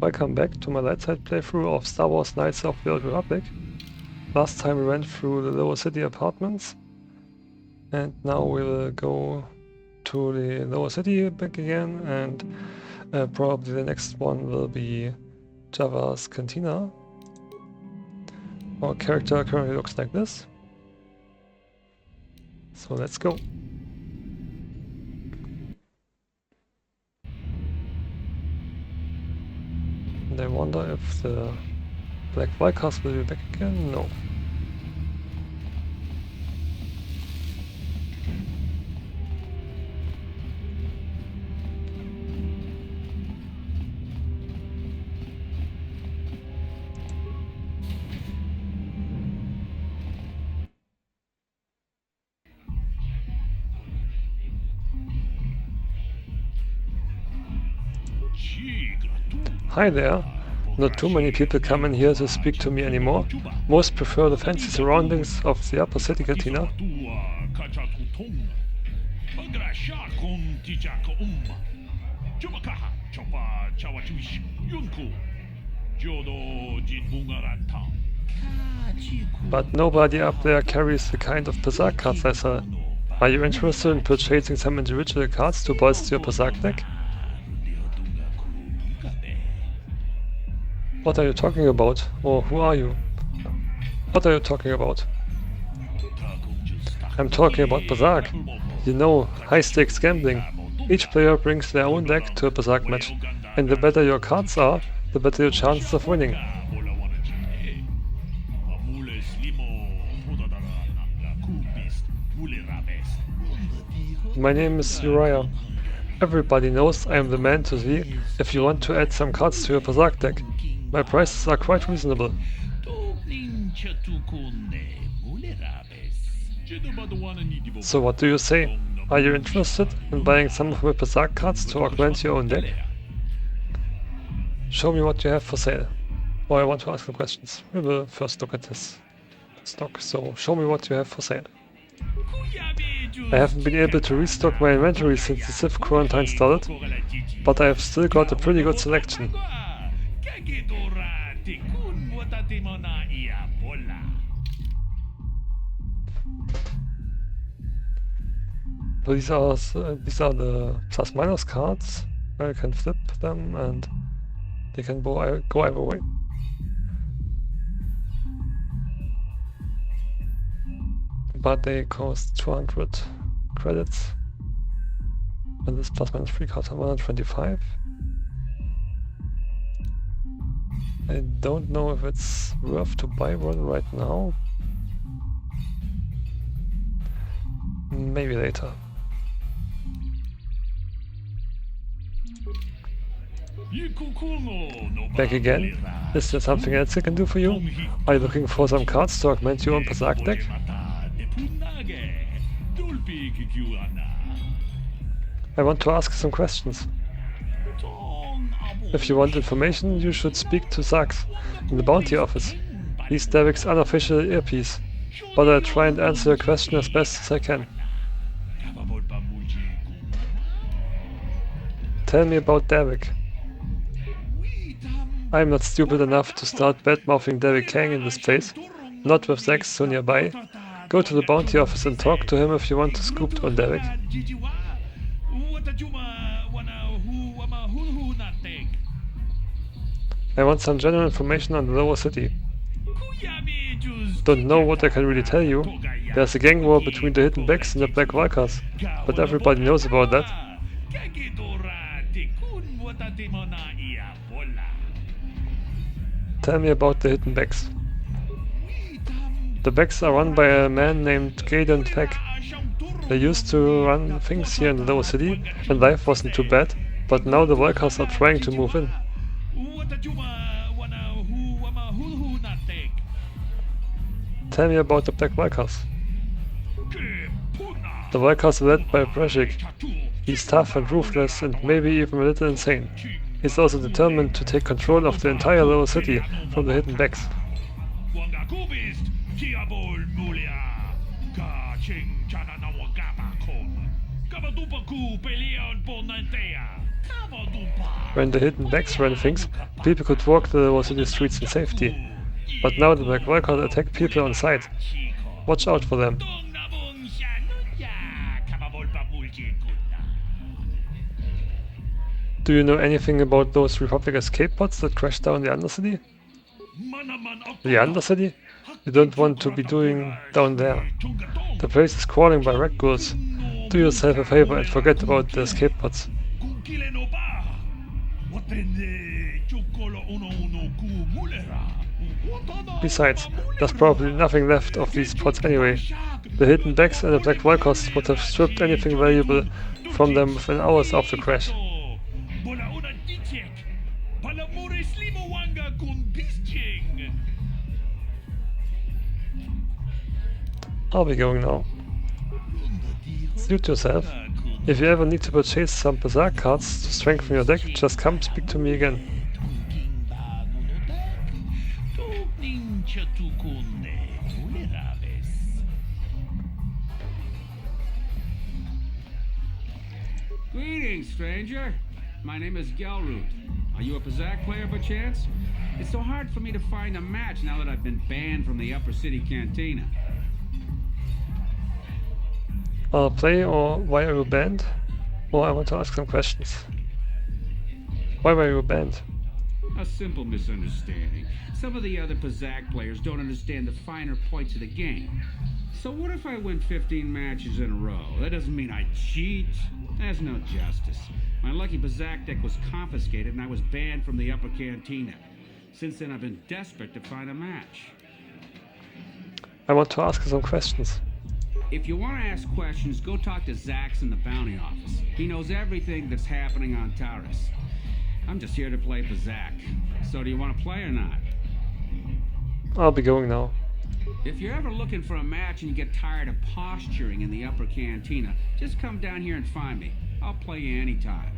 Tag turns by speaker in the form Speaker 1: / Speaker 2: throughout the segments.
Speaker 1: Welcome back to my light side playthrough of Star Wars Knights of the Old Republic. Last time we went through the lower city apartments, and now we will go to the lower city back again, and probably the next one will be Javyar's cantina. Our character currently looks like this, so let's go. And I wonder if the Black Valkars will be back again? No. Hi there. Not too many people come in here to speak to me anymore. Most prefer the fancy surroundings of the upper city cantina. But nobody up there carries the kind of Berserk cards I sell. Are you interested in purchasing some individual cards to bolster your Berserk deck? What are you talking about? Or who are you? What are you talking about? I'm talking about Berserk. You know, high-stakes gambling. Each player brings their own deck to a Berserk match, and the better your cards are, the better your chances of winning. My name is Javyar. Everybody knows I am the man to see if you want to add some cards to your Berserk deck. My prices are quite reasonable. So what do you say? Are you interested in buying some of my Berserk cards to augment your own deck? Show me what you have for sale. Or I want to ask some questions. We will first look at this stock, so show me what you have for sale. I haven't been able to restock my inventory since the Sith quarantine started, but I have still got a pretty good selection. So these are the plus-minus cards. I can flip them and they can go either way. But they cost 200 credits. And this plus-minus free cards are 125. I don't know if it's worth to buy one right now. Maybe later. Back again? Is there something else I can do for you? Are you looking for some cards to augment your own Berserk deck? I want to ask some questions. If you want information, you should speak to Zax in the bounty office. He's Derek's unofficial earpiece, but I'll try and answer your question as best as I can. Tell me about Derek. I'm not stupid enough to start bad-mouthing Derek Kang in this place, not with Zax so nearby. Go to the bounty office and talk to him if you want to scoop on Derek. I want some general information on the lower city. Don't know what I can really tell you. There's a gang war between the Hidden Becks and the Black Valkars, but everybody knows about that. Tell me about the Hidden Becks. The Becks are run by a man named Gaden Peck. They used to run things here in the lower city, and life wasn't too bad, but now the Valkars are trying to move in. Tell me about the Black Valkars. The Valkars are led by Breshik. He's tough and ruthless and maybe even a little insane. He's also determined to take control of the entire lower city from the Hidden Becks. When the hidden backs ran things, people could walk the city streets in safety. But now the Black Walkers attack people on sight. Watch out for them. Do you know anything about those Republic escape pods that crashed down the Undercity? The Undercity? You don't want to be doing down there. The place is crawling by red ghouls. Do yourself a favor and forget about the escape pods. Besides, there's probably nothing left of these pods anyway. The hidden backs and the Black Walkers would have stripped anything valuable from them within hours of the crash. I'll be going now. Suit yourself. If you ever need to purchase some Berserk cards to strengthen your deck, just come speak to me again.
Speaker 2: Greetings, stranger. My name is Gelroot. Are you a Berserk player by chance? It's so hard for me to find a match now that I've been banned from the Upper City Cantina.
Speaker 1: I'll play, or why are you banned? Or I want to ask some questions. Why were you banned?
Speaker 2: A simple misunderstanding. Some of the other Berserk players don't understand the finer points of the game. So what if I win 15 matches in a row? That doesn't mean I cheat. There's no justice. My lucky Berserk deck was confiscated and I was banned from the Upper Cantina. Since then I've been desperate to find a match.
Speaker 1: I want to ask you some questions.
Speaker 2: If you want to ask questions, go talk to Zax in the bounty office. He knows everything that's happening on Taris. I'm just here to play Berserk. So do you want to play or not?
Speaker 1: I'll be going now.
Speaker 2: If you're ever looking for a match and you get tired of posturing in the Upper Cantina, just come down here and find me. I'll play you anytime.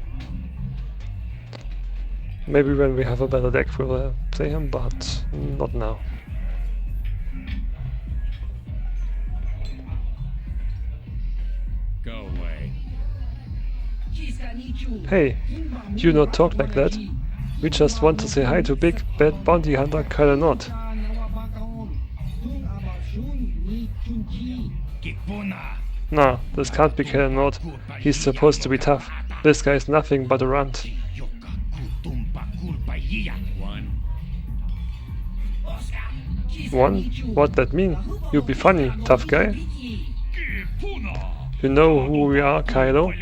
Speaker 1: Maybe when we have a better deck we'll play him, but not now.
Speaker 2: Go away.
Speaker 1: Hey, do not talk like that. We just want to say hi to big bad bounty hunter Halon. Nah, this can't be Halon. He's supposed to be tough. This guy is nothing but a runt. One? What that mean? You be funny, tough guy? You know who we are, Kylo?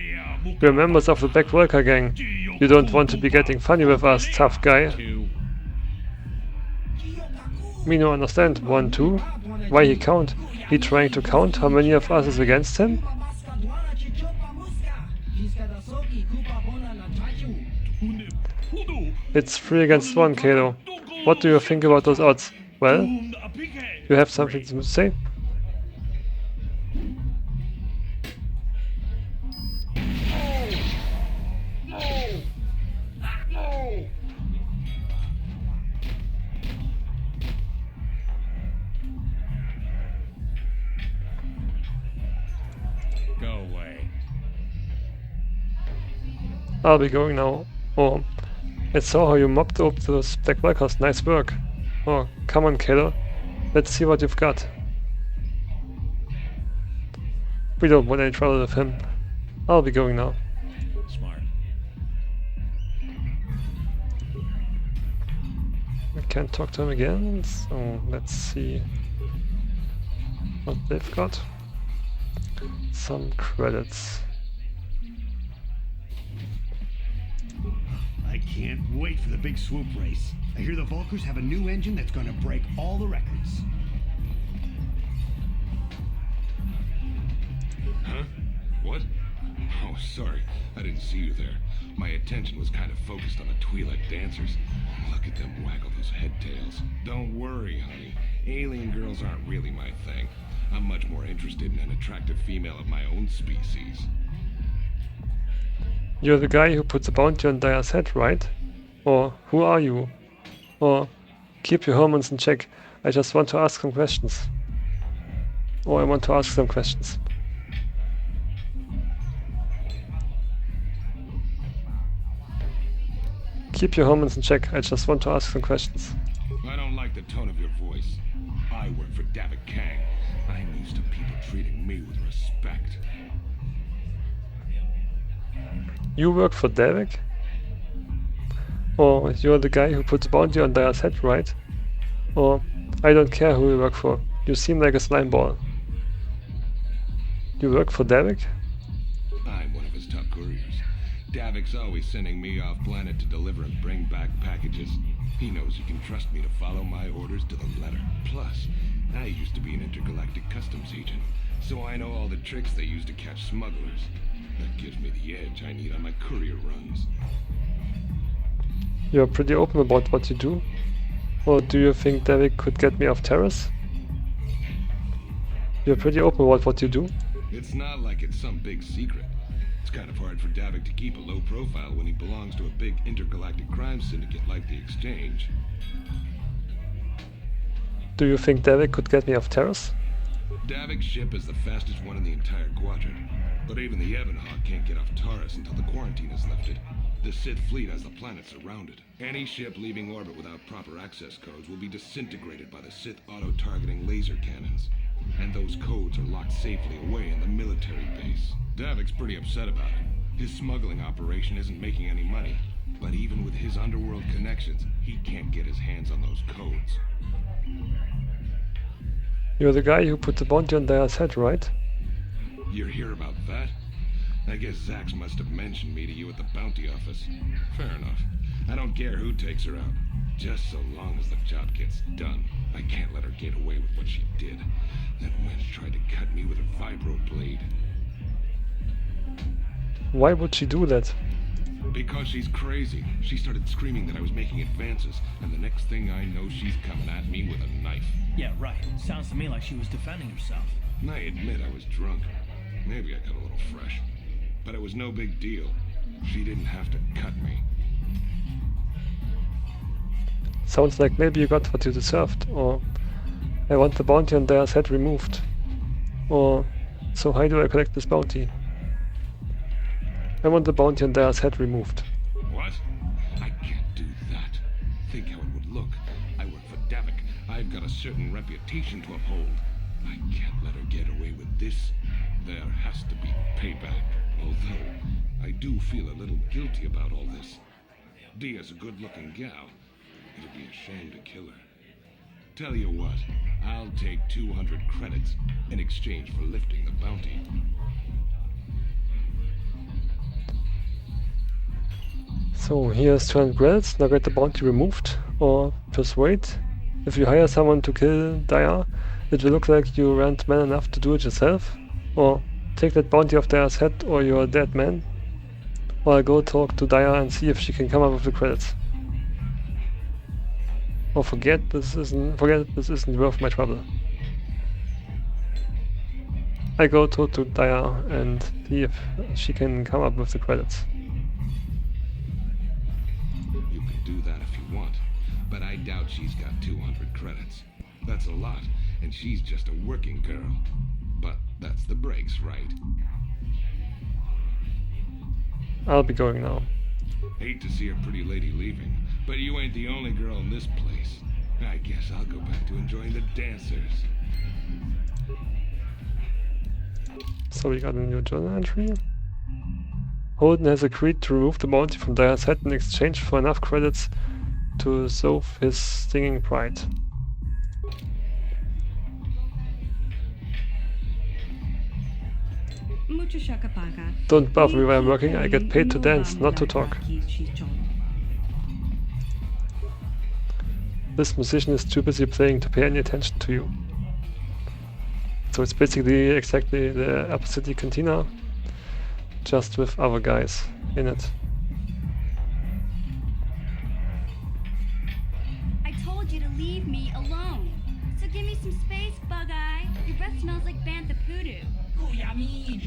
Speaker 1: We're members of the Black Walker gang. You don't want to be getting funny with us, tough guy. Me no understand. 1, 2? Why he count? He trying to count how many of us is against him? It's 3 against 1, Kylo. What do you think about those odds? Well, you have something to say?
Speaker 2: Go away.
Speaker 1: I'll be going now. Oh, I saw how you mopped up those Black Walkers. Nice work. Oh, come on, Kylo. Let's see what you've got. We don't want any trouble with him. I'll be going now.
Speaker 2: Smart.
Speaker 1: I can't talk to him again, so let's see what they've got. Some credits.
Speaker 3: I can't wait for the big swoop race. I hear the Vulkars have a new engine that's gonna break all the records.
Speaker 4: Huh? What? Oh, sorry. I didn't see you there. My attention was kind of focused on the Twi'lek dancers. Look at them waggle those head tails. Don't worry, honey. Alien girls aren't really my thing. I'm much more interested in an attractive female of my own species.
Speaker 1: You're the guy who put the bounty on Dyer's head, right? Or who are you? Or keep your hormones in check. I just want to ask some questions. Or I want to ask some questions. Keep your hormones in check. I just want to ask some questions.
Speaker 4: I don't like the tone of your voice. I work for Davik Kang. I'm used to people treating me with respect.
Speaker 1: You work for Davik? Or you're the guy who put the bounty on Daya's head, right? Or I don't care who you work for. You seem like a slime ball. You work for Davik?
Speaker 4: I'm one of his top couriers. Davik's always sending me off planet to deliver and bring back packages. He knows you can trust me to follow my orders to the letter. Plus, I used to be an intergalactic customs agent, so I know all the tricks they use to catch smugglers. That gives me the edge I need on my courier runs.
Speaker 1: You're pretty open about what you do. Or do you think Davik could get me off Taris? You're pretty open about what you do.
Speaker 4: It's not like it's some big secret. It's kind of hard for Davik to keep a low profile when he belongs to a big intergalactic crime syndicate like the Exchange.
Speaker 1: Do you think Davik could get me off Taris?
Speaker 4: Davik's ship is the fastest one in the entire quadrant. But even the Ebonhawk can't get off Taris until the quarantine is lifted. The Sith fleet has the planet surrounded. Any ship leaving orbit without proper access codes will be disintegrated by the Sith auto-targeting laser cannons. And those codes are locked safely away in the military base. Davik's pretty upset about it. His smuggling operation isn't making any money. But even with his underworld connections, he can't get his hands on those codes.
Speaker 1: You're the guy who put the bounty on Daya's head, right?
Speaker 4: You're here about that? I guess Zax must have mentioned me to you at the bounty office. Fair enough. I don't care who takes her out. Just so long as the job gets done. I can't let her get away with what she did. That wench tried to cut me with her vibro blade.
Speaker 1: Why would she do that?
Speaker 4: Because she's crazy. She started screaming that I was making advances, and the next thing I know, she's coming at me with a knife.
Speaker 5: Yeah, right. Sounds to me like she was defending herself.
Speaker 4: And I admit I was drunk. Maybe I got a little fresh. But it was no big deal. She didn't have to cut me.
Speaker 1: Sounds like maybe you got what you deserved, or I want the bounty on Daya's head removed. Or, so how do I collect this bounty? I want the bounty on Daya's head removed.
Speaker 4: What? I can't do that. Think how it would look. I work for Davik. I've got a certain reputation to uphold. I can't let her get away with this. There has to be payback. Although, I do feel a little guilty about all this. Dia's a good-looking gal. It'd be a shame to kill her. Tell you what, I'll take 200 credits in exchange for lifting the bounty.
Speaker 1: So here's 200 credits, now get the bounty removed, or persuade. If you hire someone to kill Daya, it will look like you weren't man enough to do it yourself. Or take that bounty off Daya's head, or you're a dead man. Or I'll go talk to Daya and see if she can come up with the credits. Or forget this isn't worth my trouble. I go talk to Daya and see if she can come up with the credits.
Speaker 4: You can do that if you want, but I doubt she's got 200 credits. That's a lot, and she's just a working girl. But that's the breaks, right?
Speaker 1: I'll be going now.
Speaker 4: Hate to see a pretty lady leaving, but you ain't the only girl in this place. I guess I'll go back to enjoying the dancers.
Speaker 1: So we got a new journal entry. Holden has agreed to remove the bounty from Daya's head in exchange for enough credits to soothe his stinging pride. Don't bother me while I'm working, I get paid to dance, not to talk. This musician is too busy playing to pay any attention to you. So it's basically exactly the Upper City cantina, just with other guys in it.
Speaker 6: I told you to leave me alone. So give me some space, Bug-Eye. Your breath smells like Bantha Poodoo.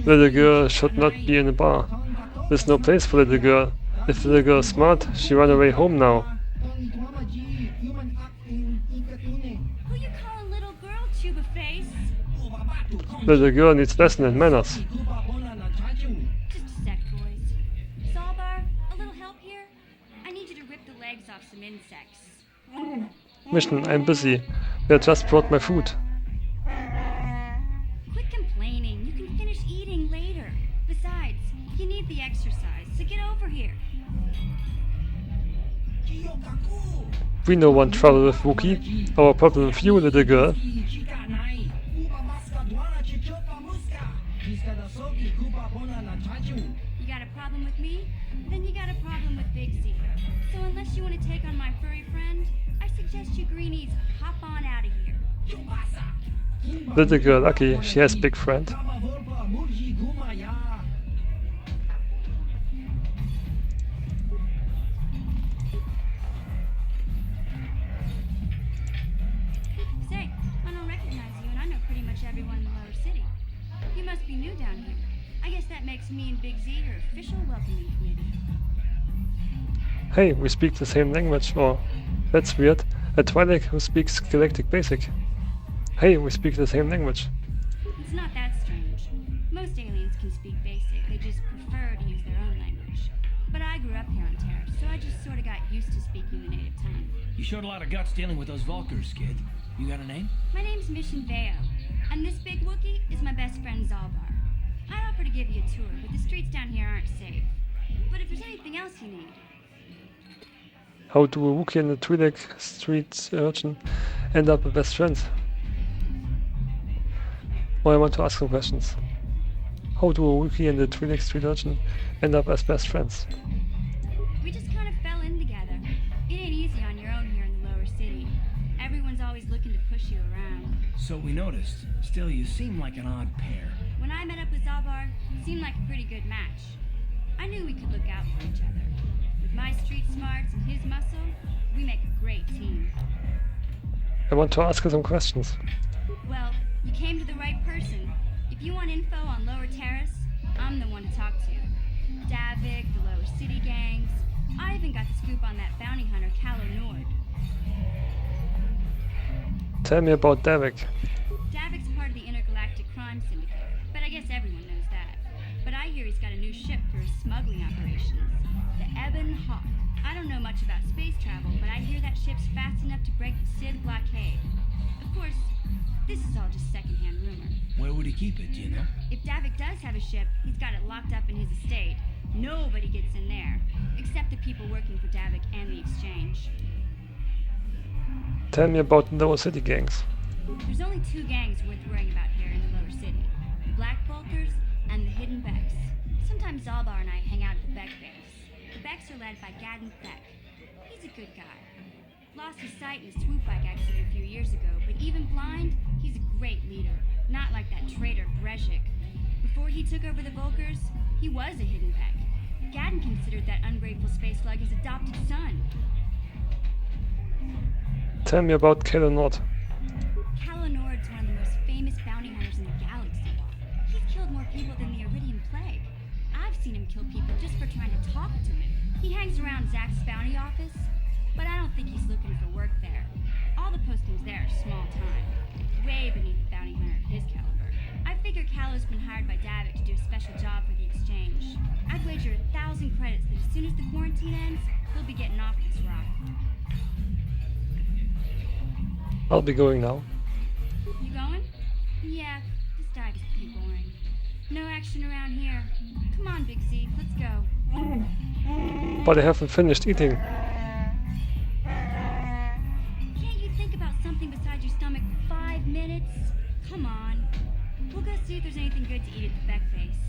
Speaker 1: Little girl should not be in a bar. There's no place for little girl. If little girl is smart, she run away home now.
Speaker 6: Who you calling little girl, Chuba Face?
Speaker 1: Little girl needs lesson in manners.
Speaker 6: Just a sec, boys. Sawbar, a little help here? I need you to rip the
Speaker 1: Mission, I'm busy. They just brought my food.
Speaker 6: Quit complaining. You can finish eating later. Besides, you need the exercise, so get over here.
Speaker 1: We no want trouble with Wookie. Our problem with you, little girl.
Speaker 6: You got a problem with me? Then you got a problem with Big Z. So unless you want to take on my furry friend, I suggest you greenies hop on out of here.
Speaker 1: Little girl, lucky, she has big friend.
Speaker 6: Say, I don't recognize you, and I know pretty much everyone in the lower city. You must be new down here. I guess that makes me and Big Z your official welcoming committee.
Speaker 1: Hey, we speak the same language. Oh, that's weird. A Twi'lek who speaks Galactic Basic. Hey, we speak the same language.
Speaker 6: It's not that strange. Most aliens can speak basic, they just prefer to use their own language. But I grew up here on Taris, so I just sort of got used to speaking the native tongue.
Speaker 5: You showed a lot of guts dealing with those Vulkars, kid. You got a name?
Speaker 6: My name's Mission Veo, and this big Wookiee is my best friend Zalbar. I'd offer to give you a tour, but the streets down here aren't safe. But if there's anything else you need...
Speaker 1: How do a Wookiee and a Twi'lek street urchin end up best friends? Oh, I want to ask some questions. How do a Wookiee and a Twi'lek street urchin end up as best friends?
Speaker 6: We just kind of fell in together. It ain't easy on your own here in the lower city. Everyone's always looking to push you around.
Speaker 5: So we noticed. Still, you seem like an odd pair.
Speaker 6: When I met up with Zalbar, it seemed like a pretty good match. I knew we could look out for each other. With my street smarts and his muscle, we make a great team.
Speaker 1: I want to ask you some questions.
Speaker 6: Well, you came to the right person. If you want info on Lower Terrace, I'm the one to talk to. Davik, the Lower City gangs. I even got the scoop on that bounty hunter, Halon.
Speaker 1: Tell me about Davik.
Speaker 6: Davik's part of the intergalactic crime syndicate, but I guess everyone knows that. But I hear he's got a new ship for his smuggling operations, the Ebon Hawk. I don't know much about space travel, but I hear that ship's fast enough to break the Sid blockade. Of course, this is all just secondhand rumor.
Speaker 5: Where would he keep it, do you know?
Speaker 6: If Davik does have a ship, he's got it locked up in his estate. Nobody gets in there, except the people working for Davik and the exchange.
Speaker 1: Tell me about the Lower City gangs.
Speaker 6: There's only two gangs worth worrying about here in the Lower City. The Black Vulkars and the Hidden Becks. Sometimes Zalbar and I hang out at the Beck base. The Becks are led by Gadden Beck. He's a good guy. Lost his sight in a swoop bike accident a few years ago, but even blind, he's a great leader. Not like that traitor Brezhik. Before he took over the Vulkars, he was a Hidden Beck. Gadden considered that ungrateful space slug his adopted son.
Speaker 1: Tell me about Kalo Nord.
Speaker 6: Kalonord's one of the most famous bounty hunters in the galaxy. He's killed more people than the Iridian Plague. I've seen him kill people just for trying to talk to him. He hangs around Zach's bounty office, but I don't think he's looking for work there. All the postings there are small time, way beneath a bounty hunter of his caliber. I figure Kalo's been hired by Davik to do a special job for the exchange. I'd wager 1,000 credits that as soon as the quarantine ends, he'll be getting off this rock.
Speaker 1: I'll be going now.
Speaker 6: You going? Yeah, this dive is pretty boring. No action around here. Come on, Big Z, let's go.
Speaker 1: But I haven't finished eating.
Speaker 6: Can't you think about something besides your stomach for 5 minutes? Come on. We'll go see if there's anything good to eat at the Beck base.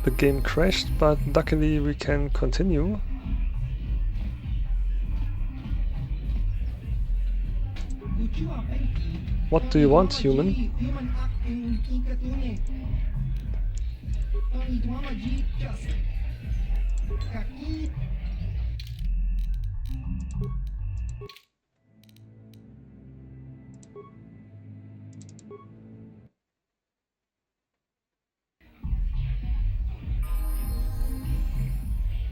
Speaker 1: The game crashed, but luckily we can continue. What do you want, human?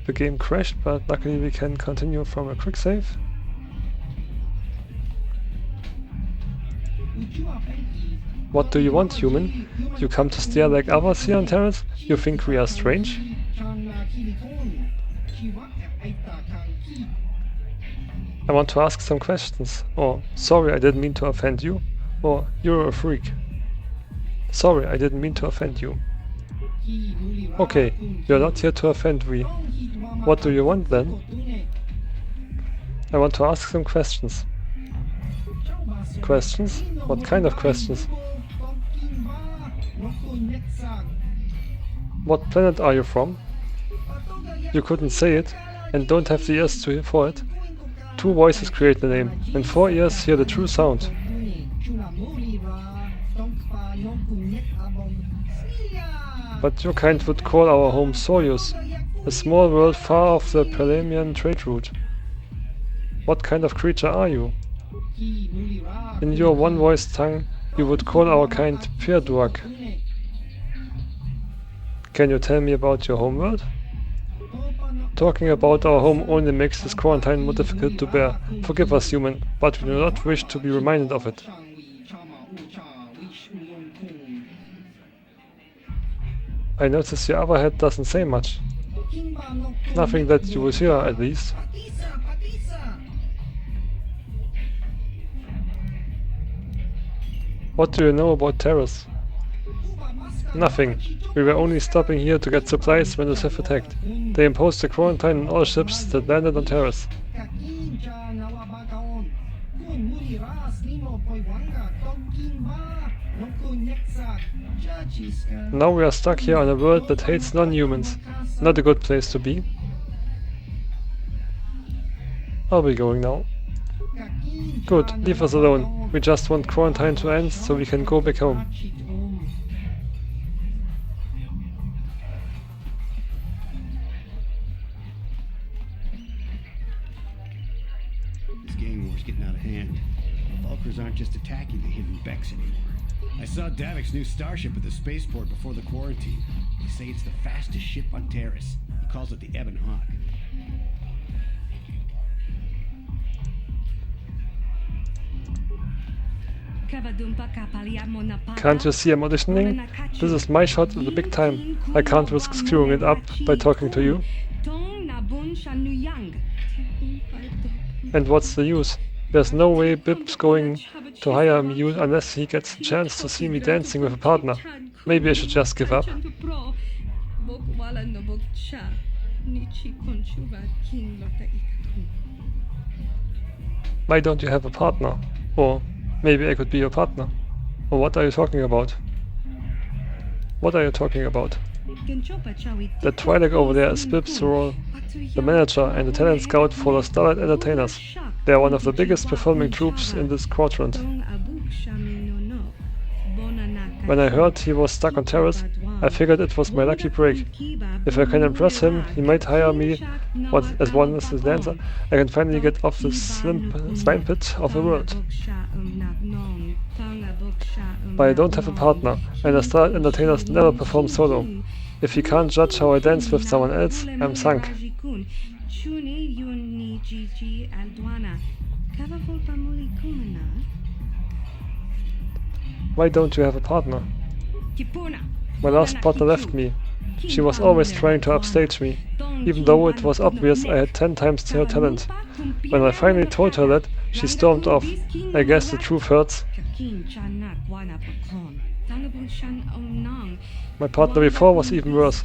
Speaker 1: The game crashed, but luckily we can continue from a quick save. What do you want, human? You come to stare like others here on Taris? You think we are strange? I want to ask some questions. Or, sorry, I didn't mean to offend you. Or, you're a freak. Sorry, I didn't mean to offend you. Okay, you're not here to offend me. What do you want then? I want to ask some questions. Questions? What kind of questions? What planet are you from? You couldn't say it, and don't have the ears for it. 2 voices create the name, and 4 ears hear the true sound. But your kind would call our home Soyuz, a small world far off the Palamian trade route. What kind of creature are you? In your one-voiced tongue, you would call our kind Pirduak. Can you tell me about your homeworld? Talking about our home only makes this quarantine more difficult to bear. Forgive us, human, but we do not wish to be reminded of it. I notice your other head doesn't say much. Nothing that you will hear, at least. What do you know about Taris? Nothing. We were only stopping here to get supplies when the Sith attacked. They imposed a quarantine on all ships that landed on Taris. Now we are stuck here on a world that hates non-humans. Not a good place to be. Are we going now? Good, leave us alone. We just want quarantine to end so we can go back home.
Speaker 3: This gang war's getting out of hand. The Vulkars aren't just attacking the hidden Becks anymore. I saw Davik's new starship at the spaceport before the quarantine. They say it's the fastest ship on Taris. He calls it the Ebon Hawk.
Speaker 1: Can't you see I'm auditioning? This is my shot at the big time. I can't risk screwing it up by talking to you. And what's the use? There's no way Bib's going to hire me unless he gets a chance to see me dancing with a partner. Maybe I should just give up. Why don't you have a partner? Or maybe I could be your partner. Or what are you talking about? What are you talking about? The Twi'lek over there is Bib's role, the manager and the talent scout for the Starlight Entertainers. They are one of the biggest performing troops in this quadrant. When I heard he was stuck on Taris, I figured it was my lucky break. If I can impress him, he might hire me as one as his dancer. I can finally get off this slime pit of a world. But I don't have a partner, and the Starlight Entertainers never perform solo. If he can't judge how I dance with someone else, I'm sunk. Why don't you have a partner? My last partner left me. She was always trying to upstage me, even though it was obvious I had 10 times her talent. When I finally told her that, she stormed off. I guess the truth hurts. My partner before was even worse.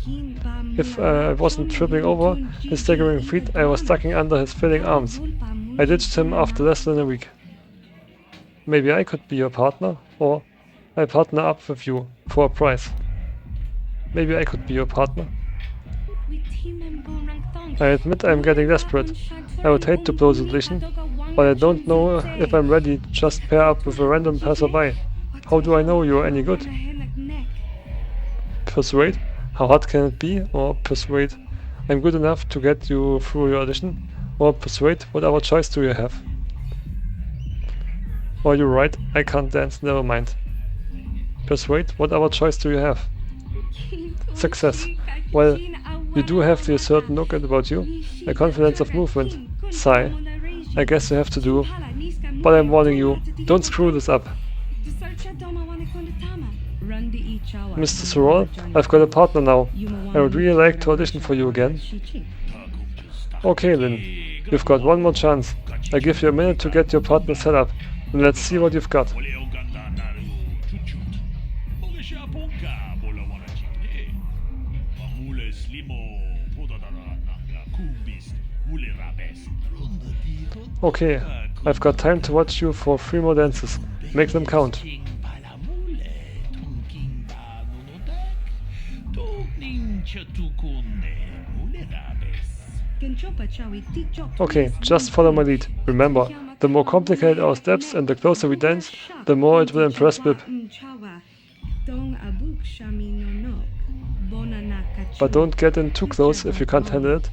Speaker 1: If I wasn't tripping over his staggering feet, I was ducking under his filling arms. I ditched him after less than a week. Maybe I could be your partner, or I partner up with you for a price. Maybe I could be your partner. I admit I'm getting desperate. I would hate to blow the audition, but I don't know if I'm ready to just pair up with a random passerby. How do I know you're any good? Persuade? How hard can it be? Or persuade? I'm good enough to get you through your audition? Or persuade? What other choice do you have? Or you're right, I can't dance, never mind. Persuade? What other choice do you have? Success. Well, you do have the certain look about you, a confidence of movement. Sigh. I guess you have to do. But I'm warning you, don't screw this up. Mr. Sorol, I've got a partner now. I would really like to audition for you again. Okay, Lynn. You've got one more chance. I give you a minute to get your partner set up. And let's see what you've got. Okay, I've got time to watch you for 3 more dances. Make them count. Okay, just follow my lead. Remember, the more complicated our steps and the closer we dance, the more it will impress Bib. But don't get in too close if you can't handle it.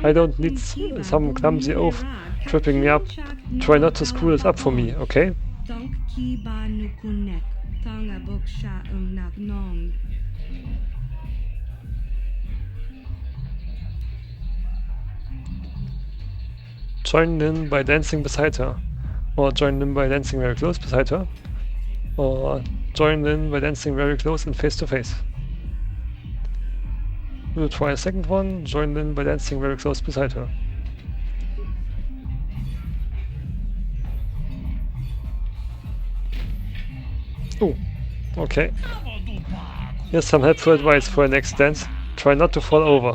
Speaker 1: I don't need some clumsy oaf tripping me up. Try not to screw this up for me, okay? Join in by dancing beside her, or join in by dancing very close beside her, or join in by dancing very close and face to face. We'll try a second one, join in by dancing very close beside her. Oh, okay. Here's some helpful advice for your next dance. Try not to fall over.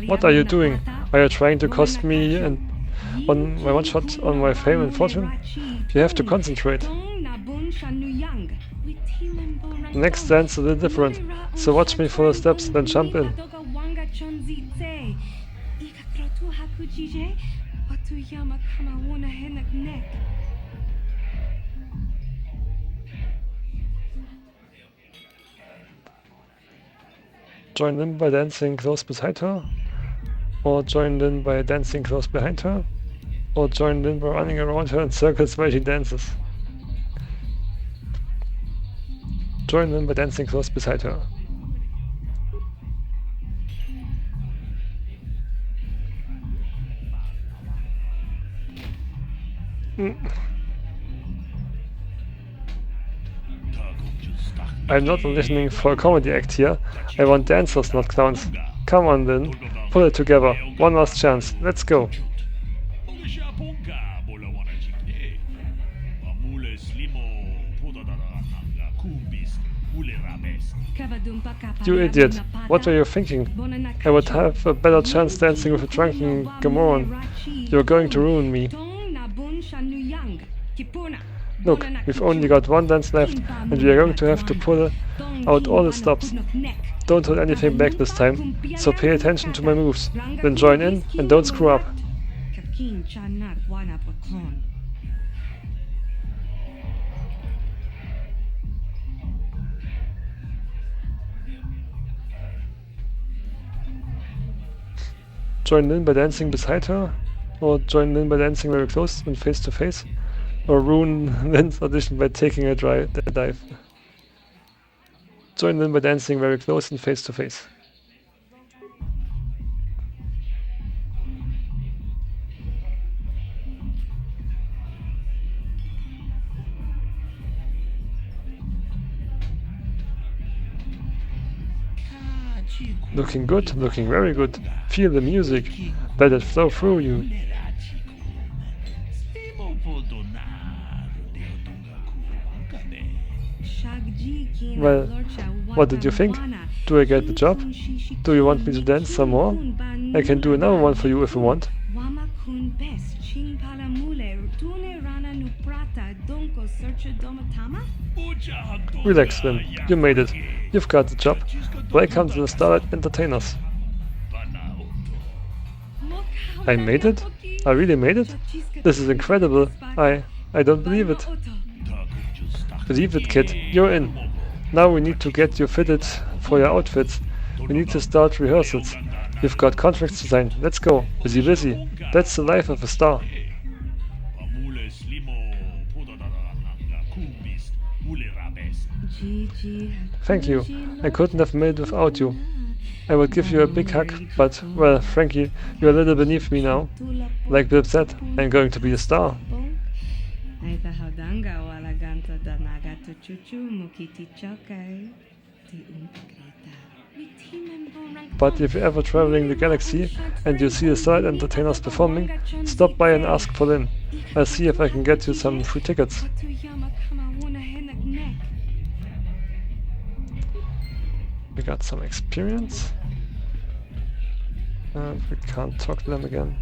Speaker 1: What are you doing? Are you trying to cost me on my one shot on my fame and fortune? You have to concentrate. Next dance is a little different, so watch me for the steps, then jump in. Join in by dancing close beside her, or join in by dancing close behind her, or join in by running around her in circles while she dances. Join in by dancing close beside her. I'm not auditioning for a comedy act here. I want dancers, not clowns. Come on, then. Pull it together. One last chance. Let's go. You idiot. What were you thinking? I would have a better chance dancing with a drunken Gamoran. You're going to ruin me. Look, we've only got one dance left, and we are going to have to pull out all the stops. Don't hold anything back this time, so pay attention to my moves. Then join in, and don't screw up. Join in by dancing beside her, or join in by dancing very close and face to face, or ruin Lynn's audition by taking a dive. Join in by dancing very close and face to face. Looking good, looking very good. Feel the music. Let it flow through you. Well, what did you think? Do I get the job? Do you want me to dance some more? I can do another one for you if you want. Relax, Lynn. You made it. You've got the job. Welcome to the Starlight Entertainers. I made it? I really made it? This is incredible. I don't believe it. Believe it, kid. You're in. Now we need to get you fitted for your outfits. We need to start rehearsals. You've got contracts to sign. Let's go. Busy, busy. That's the life of a star. Thank you. I couldn't have made it without you. I would give you a big hug, but, well, Frankie, you're a little beneath me now. Like Bib said, I'm going to be a star. But if you're ever traveling the galaxy and you see the starlight entertainers performing, stop by and ask for Lynn. I'll see if I can get you some free tickets. We got some experience. And we can't talk to them again.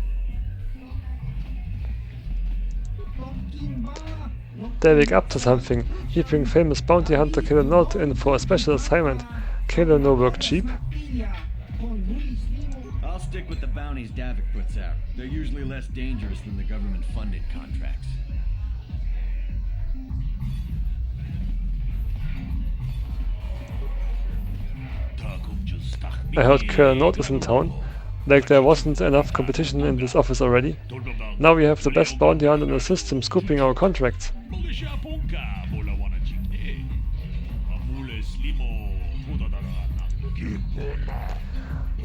Speaker 1: Davik up to something. He bring famous bounty hunter Killer Note in for a special assignment. Killer no work cheap.
Speaker 7: I'll stick with the bounties Davik puts out. They're usually less dangerous than the government-funded contracts.
Speaker 1: I heard Killer Note is in town. Like there wasn't enough competition in this office already. Now we have the best bounty hunter in the system scooping our contracts.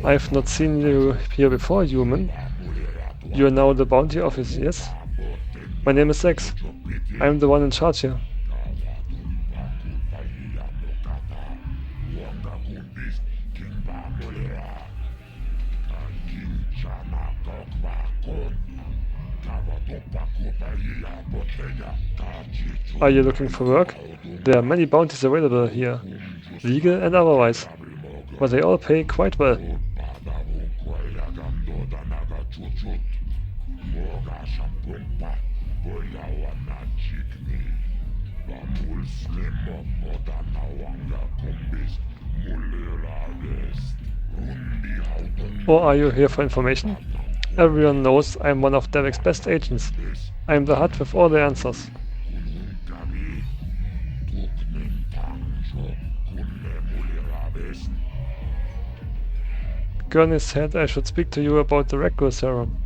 Speaker 1: I've not seen you here before, human. You are now the bounty officer, yes? My name is X. I'm the one in charge here. Are you looking for work? There are many bounties available here, legal and otherwise, but they all pay quite well. Or are you here for information? Everyone knows I'm one of Davik's best agents. I'm the hut with all the answers. Gurney said I should speak to you about the Record Serum.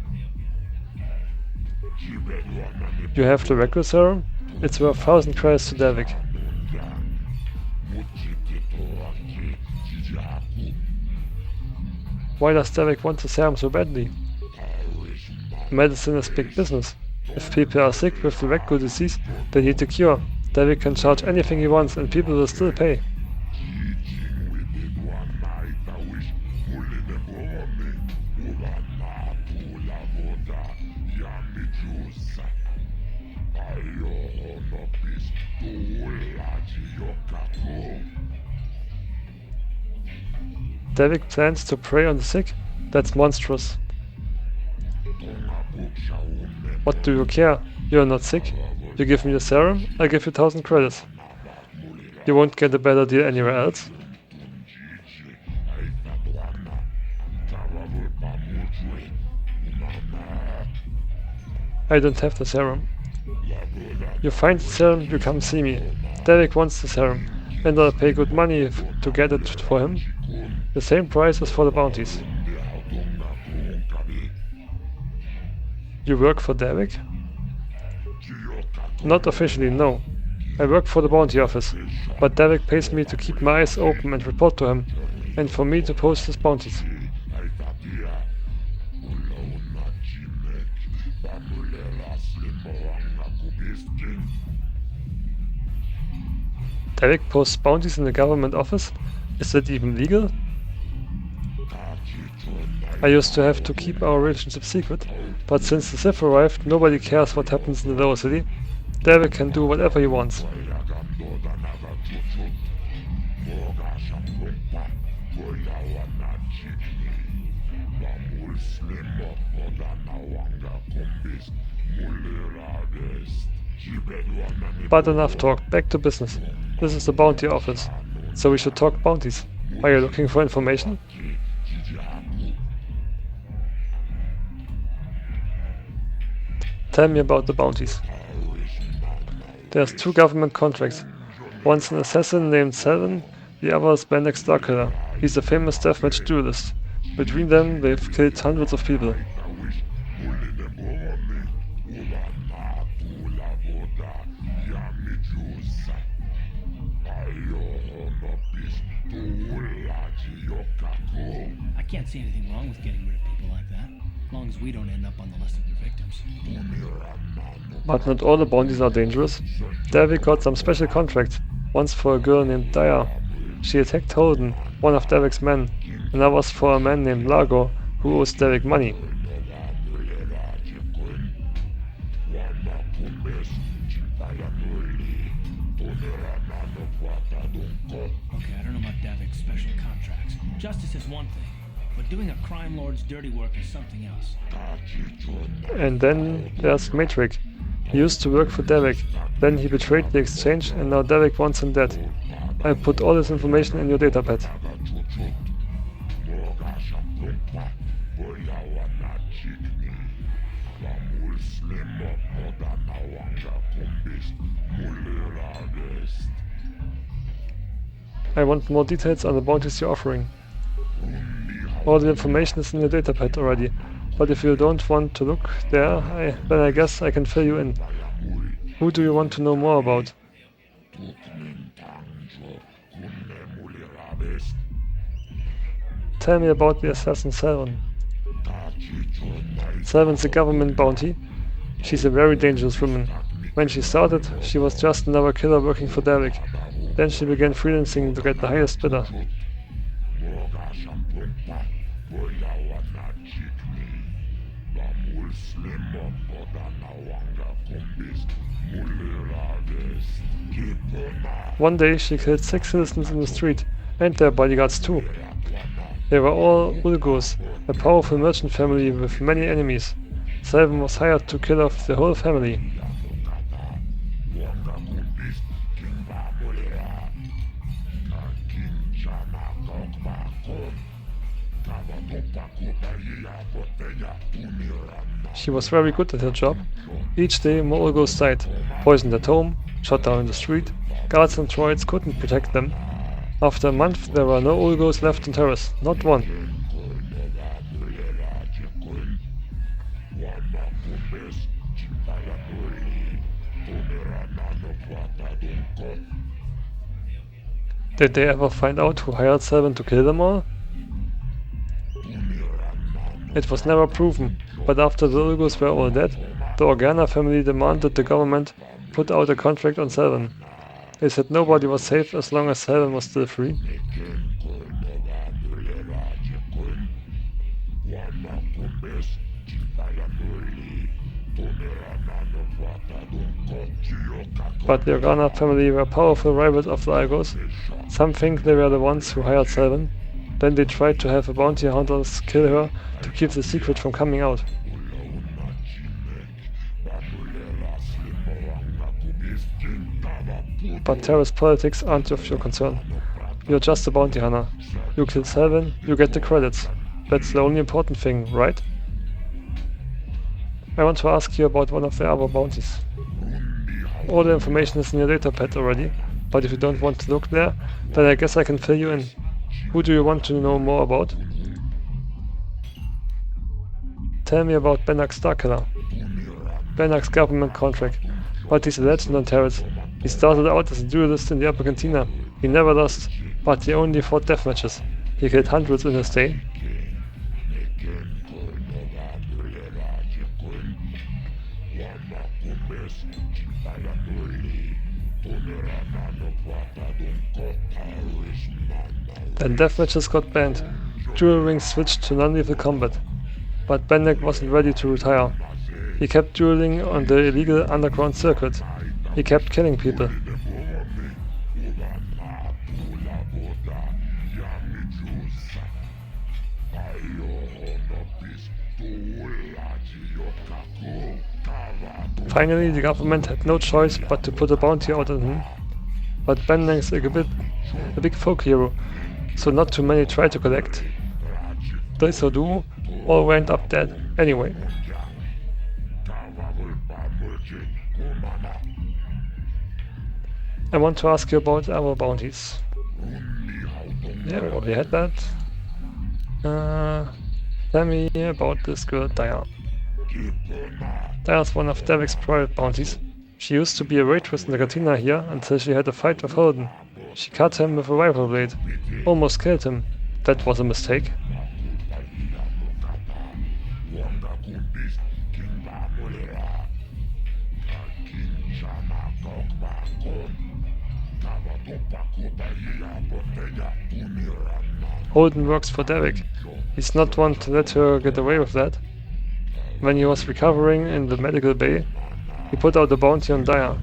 Speaker 1: You have the Record Serum? It's worth 1,000 credits to Davik. Why does Davik want the serum so badly? Medicine is big business. If people are sick with the Record disease, they need a cure. Davik can charge anything he wants and people will still pay. Davik plans to prey on the sick? That's monstrous. What do you care? You're not sick. You give me the serum, I give you 1,000 credits. You won't get a better deal anywhere else. I don't have the serum. You find the serum, you come see me. Davik wants the serum, and I'll pay good money to get it for him. The same price as for the bounties. You work for Davik? Not officially, no. I work for the bounty office, but Davik pays me to keep my eyes open and report to him, and for me to post his bounties. Davik posts bounties in the government office? Is that even legal? I used to have to keep our relationship secret, but since the Sith arrived, nobody cares what happens in the lower city. Davik can do whatever he wants. But enough talk, back to business. This is the bounty office, so we should talk bounties. Are you looking for information? Tell me about the bounties. There's 2 government contracts. One's an assassin named Halon, the other is Benedek Starkiller. He's a famous deathmatch duelist. Between them, they've killed hundreds of people.
Speaker 5: Can't see anything wrong with getting rid of people like that, as long as we don't end up on the list of their victims.
Speaker 1: But not all the bounties are dangerous. Davik got some special contracts, once for a girl named Daya. She attacked Holden, one of Davik's men, and that was for a man named Largo, who owes Davik money.
Speaker 5: Okay, I don't know about Davik's special contracts. Justice is one thing, but doing a crime lord's dirty work is something else.
Speaker 1: And then there's Matrix. He used to work for Davik, then he betrayed the exchange and now Davik wants him dead. I put all this information in your datapad. I want more details on the bounties you're offering. All the information is in your datapad already, but if you don't want to look there, then I guess I can fill you in. Who do you want to know more about? Tell me about the assassin Halon. Halon's a government bounty. She's a very dangerous woman. When she started, she was just another killer working for Davik. Then she began freelancing to get the highest bidder. One day she killed 6 citizens in the street, and their bodyguards too. They were all Ulgos, a powerful merchant family with many enemies. Halon was hired to kill off the whole family. She was very good at her job. Each day more Ulgos died, poisoned at home, shot down in the street. Guards and droids couldn't protect them. After a month there were no Ulgos left in Taris, not one. Did they ever find out who hired Halon to kill them all? It was never proven, but after the Ulgos were all dead, the Organa family demanded the government put out a contract on Halon. They said nobody was safe as long as Halon was still free. But the Organa family were powerful rivals of the Ulgos. Some think they were the ones who hired Halon. Then they tried to have the bounty hunters kill her to keep the secret from coming out. But Taris politics aren't of your concern. You're just a bounty hunter. You kill Halon, you get the credits. That's the only important thing, right? I want to ask you about one of the other bounties. All the information is in your datapad already, but if you don't want to look there, then I guess I can fill you in. Who do you want to know more about? Tell me about Benak's Starkiller. Benak's government contract, but he's a legend on Taris. He started out as a duelist in the upper cantina. He never lost, but he only fought death matches. He killed hundreds in his day. Then deathmatches got banned. Duel rings switched to non-lethal combat. But Benak wasn't ready to retire. He kept dueling on the illegal underground circuit. He kept killing people. Finally, the government had no choice but to put a bounty out on him. But Benak's a big folk hero, so not too many tried to collect. Those who do, all went up dead anyway. I want to ask you about our bounties. Yeah, we already had that. Tell me about this girl, Daya. Daya's one of Davik's private bounties. She used to be a waitress in the cantina here until she had a fight with Holden. She cut him with a rifle blade. Almost killed him. That was a mistake. Holden works for Derek. He's not one to let her get away with that. When he was recovering in the medical bay, he put out a bounty on Dyer.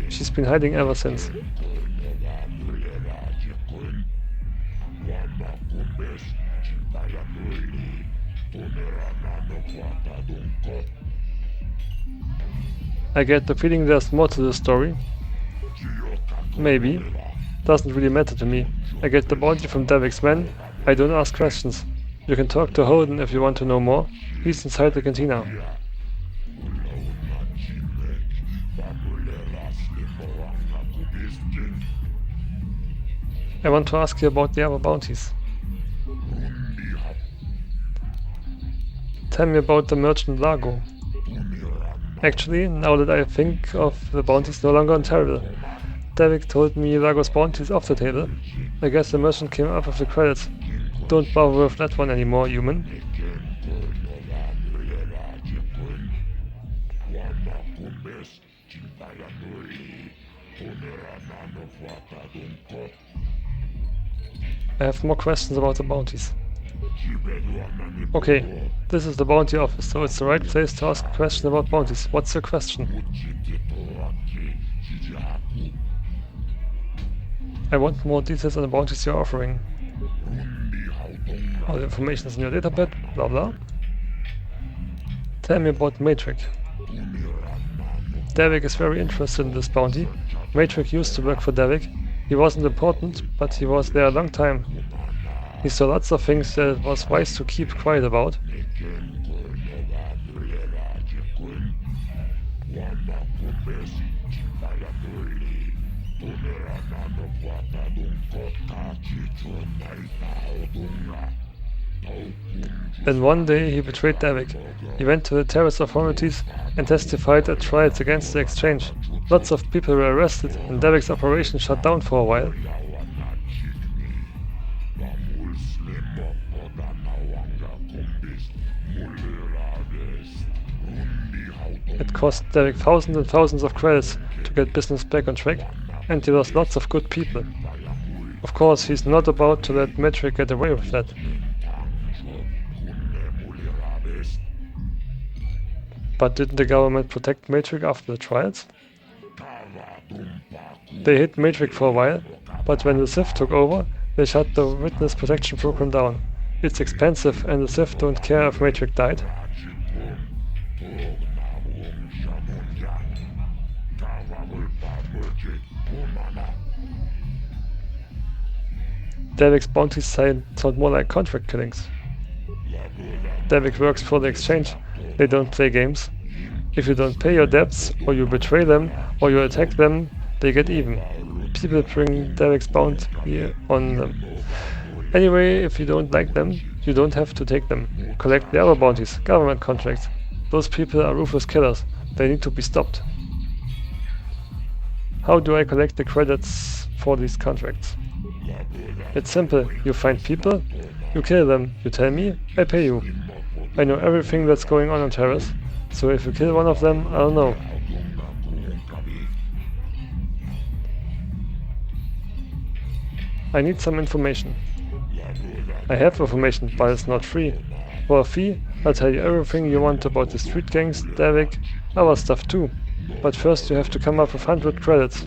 Speaker 1: She's been hiding ever since. I get the feeling there's more to the story. Maybe. Doesn't really matter to me. I get the bounty from Derek's men. I don't ask questions. You can talk to Holden if you want to know more. He's inside the cantina. I want to ask you about the other bounties. Tell me about the merchant Largo. Actually, now that I think of the bounties no longer on Terrible. Derek told me Largo's bounty is off the table. I guess the merchant came up with the credits. Don't bother with that one anymore, human. I have more questions about the bounties. Okay, this is the bounty office, so it's the right place to ask a question about bounties. What's your question? I want more details on the bounties you're offering. All the information is in your databed, blah blah. Tell me about Matrix. Derek is very interested in this bounty. Matrix used to work for Derek. He wasn't important, but he was there a long time. He saw lots of things that it was wise to keep quiet about. Then one day he betrayed Derek. He went to the Taris authorities and testified at trials against the exchange. Lots of people were arrested and Derek's operation shut down for a while. It cost Derek thousands and thousands of credits to get business back on track, and he lost lots of good people. Of course, he's not about to let Matrix get away with that. But didn't the government protect Matrix after the trials? They hid Matrix for a while, but when the Sith took over, they shut the witness protection program down. It's expensive and the Sith don't care if Matrix died. Derek's bounties sound more like contract killings. Derek works for the exchange. They don't play games. If you don't pay your debts, or you betray them, or you attack them, they get even. People bring Derek's bounty on them. Anyway, if you don't like them, you don't have to take them. Collect the other bounties, government contracts. Those people are ruthless killers. They need to be stopped. How do I collect the credits for these contracts? It's simple. You find people, you kill them, you tell me, I pay you. I know everything that's going on Taris, so if you kill one of them, I'll know. I need some information. I have information, but it's not free. For a fee, I'll tell you everything you want about the street gangs, Derek, other stuff too. But first you have to come up with 100 credits.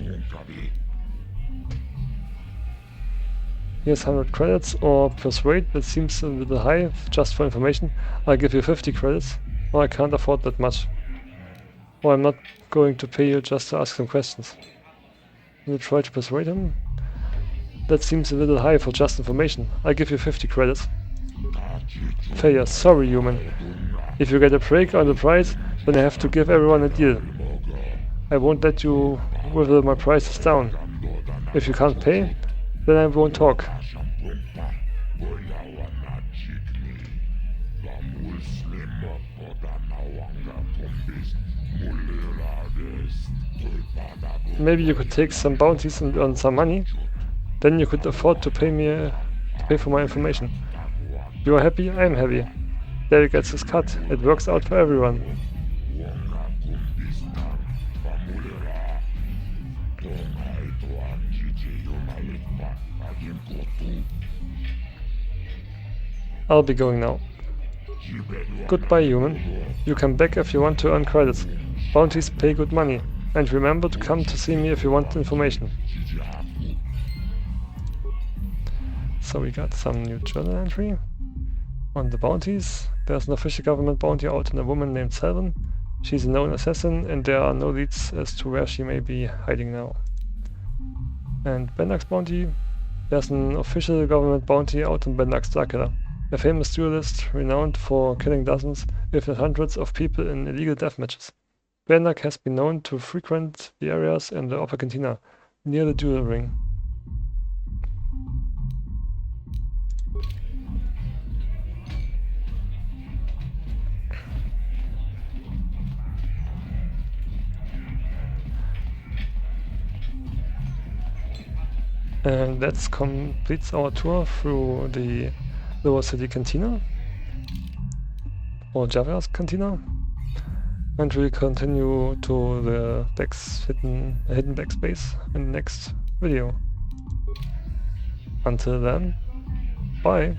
Speaker 1: Here's 100 credits, or persuade, that seems a little high, just for information. I'll give you 50 credits, or I can't afford that much. Or I'm not going to pay you just to ask some questions. Will you try to persuade him? That seems a little high for just information. I'll give you 50 credits. Failure, sorry human. If you get a break on the price, then I have to give everyone a deal. I won't let you wither my prices down. If you can't pay, then I won't talk. Maybe you could take some bounties and earn some money. Then you could afford to pay for my information. You are happy, I'm happy. Derek gets his cut. It works out for everyone. I'll be going now. Goodbye, human. You come back if you want to earn credits. Bounties pay good money. And remember to come to see me if you want information. So we got some new journal entry. On the bounties, there's an official government bounty out on a woman named Halon. She's a known assassin, and there are no leads as to where she may be hiding now. And Benak's bounty, there's an official government bounty out on Benak's Dracula, a famous duelist renowned for killing dozens, if not hundreds, of people in illegal death matches. Benak has been known to frequent the areas in the upper cantina, near the duel ring. And that completes our tour through the Lower City Cantina, or Javyar's Cantina, and we'll continue to the hidden backspace in the next video. Until then, bye!